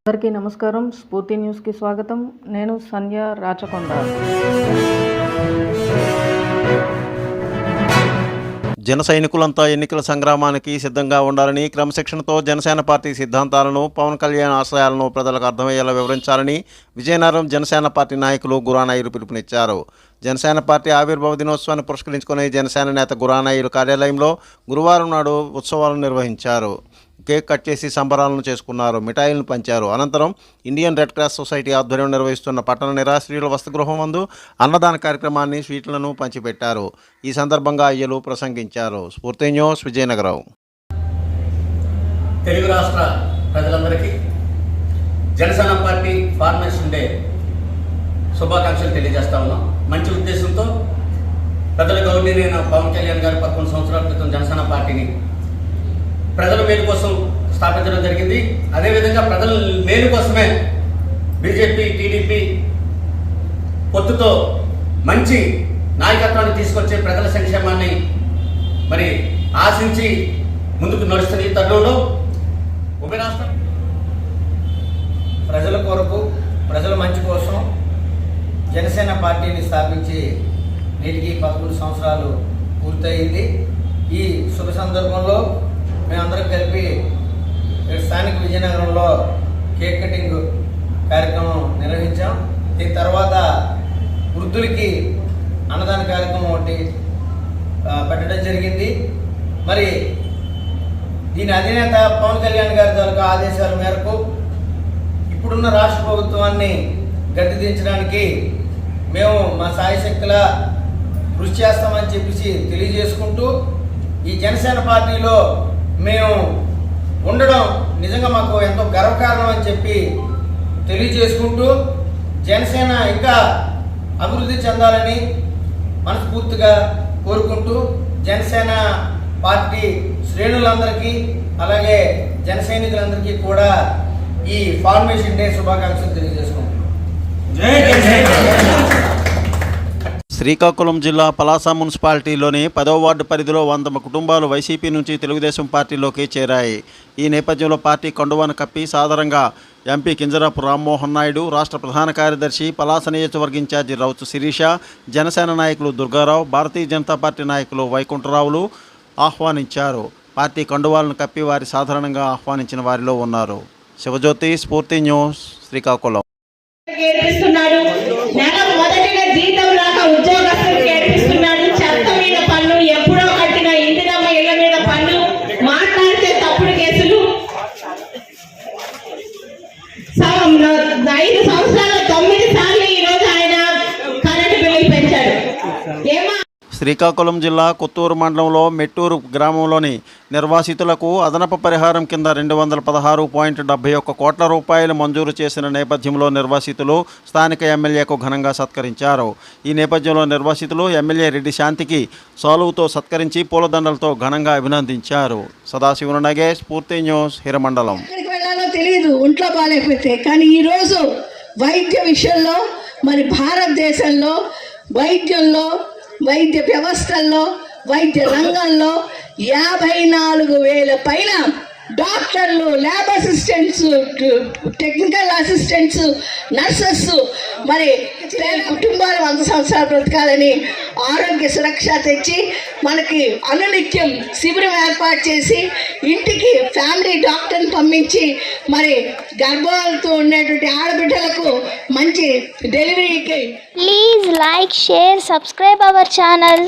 అందరికీ నమస్కారం. స్ఫూర్తి న్యూస్కి స్వాగతం. నేను సంధ్య రాచకొండ. జన సైనికులంతా ఎన్నికల సంగ్రామానికి సిద్ధంగా ఉండాలని, క్రమశిక్షణతో జనసేన పార్టీ సిద్ధాంతాలను, పవన్ కళ్యాణ్ ఆశయాలను ప్రజలకు అర్థమయ్యేలా వివరించాలని విజయనగరం జనసేన పార్టీ నాయకులు గురానాయుడు పిలుపునిచ్చారు. జనసేన పార్టీ ఆవిర్భావ దినోత్సవాన్ని పురస్కరించుకుని జనసేన నేత గురానాయుడు కార్యాలయంలో గురువారం నాడు ఉత్సవాలను నిర్వహించారు. కేక్ కట్ చేసి సంబరాలను చేసుకున్నారు. మిఠాయిలను పంచారు. అనంతరం ఇండియన్ రెడ్ క్రాస్ సొసైటీ ఆధ్వర్యం నిర్వహిస్తున్న పట్టణ నిరాశ్రయుల వసతిగృహం నందు అన్నదాన కార్యక్రమాన్ని, స్వీట్లను పంచిపెట్టారు. ఈ సందర్భంగా అయ్యలు ప్రసంగించారు. స్ఫూర్తి న్యూస్, విజయనగరం. తెలుగు రాష్ట్ర ప్రజలందరికీ జనసేన పార్టీ ఫార్మేషన్ డే శుభాకాంక్షలు తెలియజేస్తా ఉన్నాం. మంచి ఉద్దేశంతో పెద్దల గౌరవనీయులైన పవన్ కళ్యాణ్ గారు 11 సంవత్సరాల క్రితం జనసేన పార్టీని ప్రజల మేలు కోసం స్థాపించడం జరిగింది. అదేవిధంగా ప్రజల మేలు కోసమే బీజేపీ, టీడీపీ పొత్తుతో మంచి నాయకత్వాన్ని తీసుకొచ్చే ప్రజల సంక్షేమాన్ని మరి ఆశించి ముందుకు నడుస్తున్న ఈ తరుణంలో ఉభయ రాష్ట్రం ప్రజల కొరకు, ప్రజల మంచి కోసం జనసేన పార్టీని స్థాపించి నేటికి 11 సంవత్సరాలు పూర్తయింది. ఈ శుభ సందర్భంలో మేమందరం కలిపి స్థానిక విజయనగరంలో కేక్ కటింగ్ కార్యక్రమం నిర్వహించాం. దీని తర్వాత వృద్ధులకి అన్నదాన కార్యక్రమం ఒకటి పెట్టడం జరిగింది. మరి దీని అధినేత పవన్ కళ్యాణ్ గారి తాలూకా ఆదేశాల మేరకు ఇప్పుడున్న రాష్ట్ర ప్రభుత్వాన్ని గద్దె దించడానికి మేము మా సాయశక్తుల కృషి చేస్తామని చెప్పేసి తెలియజేసుకుంటూ, ఈ జనసేన పార్టీలో మేము ఉండడం నిజంగా మాకు ఎంతో గర్వకారణం అని చెప్పి తెలియజేసుకుంటూ, జనసేన ఇంకా అభివృద్ధి చెందాలని మనస్ఫూర్తిగా కోరుకుంటూ, జనసేన పార్టీ శ్రేణులందరికీ అలాగే జన సైనికులందరికీ కూడా ఈ ఫార్మేషన్ డే శుభాకాంక్షలు తెలియజేసుకుంటున్నాం. శ్రీకాకుళం జిల్లా పలాస మున్సిపాలిటీలోని 10వ వార్డు పరిధిలో 100 కుటుంబాలు వైసీపీ నుంచి తెలుగుదేశం పార్టీలోకి చేరాయి. ఈ నేపథ్యంలో పార్టీ కండువాను కప్పి సాదరంగా ఎంపీ కింజరాపు రామ్మోహన్ నాయుడు, రాష్ట్ర ప్రధాన కార్యదర్శి, పలాస నియోజకవర్గ ఇన్ఛార్జి రౌతు శిరీష, జనసేన నాయకులు దుర్గారావు, భారతీయ జనతా పార్టీ నాయకులు వైకుంఠరావులు ఆహ్వానించారు. పార్టీ కండువాలను కప్పి వారి సాధారణంగా ఆహ్వానించిన వారిలో ఉన్నారు. శివజ్యోతి, స్ఫూర్తి న్యూస్, శ్రీకాకుళం. జీతం రాక ఉద్యోగస్తులకు ఏర్పిస్తున్నాడు. చెత్త మీద పన్ను, ఎప్పుడో కట్టిన ఇందిరమ్మ ఇళ్ల మీద పన్ను, మాట్లాడితే తప్పుడు కేసులు. 5 సంవత్సరాల 9 సార్లు ఈ రోజు ఆయన కరెంటు బిల్లు పెంచాడు. శ్రీకాకుళం జిల్లా కొత్తూరు మండలంలో మెట్టూరు గ్రామంలోని నిర్వాసితులకు అదనపు పరిహారం కింద 216.71 కోట్ల రూపాయలు మంజూరు చేసిన నేపథ్యంలో నిర్వాసితులు స్థానిక ఎమ్మెల్యేకు ఘనంగా సత్కరించారు. ఈ నేపథ్యంలో నిర్వాసితులు ఎమ్మెల్యే రెడ్డి శాంతికి సాలువుతో సత్కరించి పూలదండలతో ఘనంగా అభినందించారు. సదాశివుని నగేష్, స్ఫూర్తి న్యూస్, హిరమండలం. తెలియదు ఒంట్లో బాగాలేకపోతే, కానీ ఈరోజు వైద్య విషయంలో మరి భారతదేశంలో వైద్యంలో, వైద్య వ్యవస్థల్లో, వైద్య రంగంలో 54,000 పైన డాక్టర్లు, lab assistants, technical assistants, nurses మరి కుటుంబాలు 100 సంవత్సరాలు బ్రతకాలని ఆరోగ్య సురక్ష తెచ్చి మనకి అనునిత్యం శిబిరం ఏర్పాటు చేసి ఇంటికి ఫ్యామిలీ డాక్టర్ని పంపించి మరి గర్భాలతో ఉండేటువంటి ఆడబిడ్డలకు మంచి డెలివరీకి. Please like, share, subscribe our channel.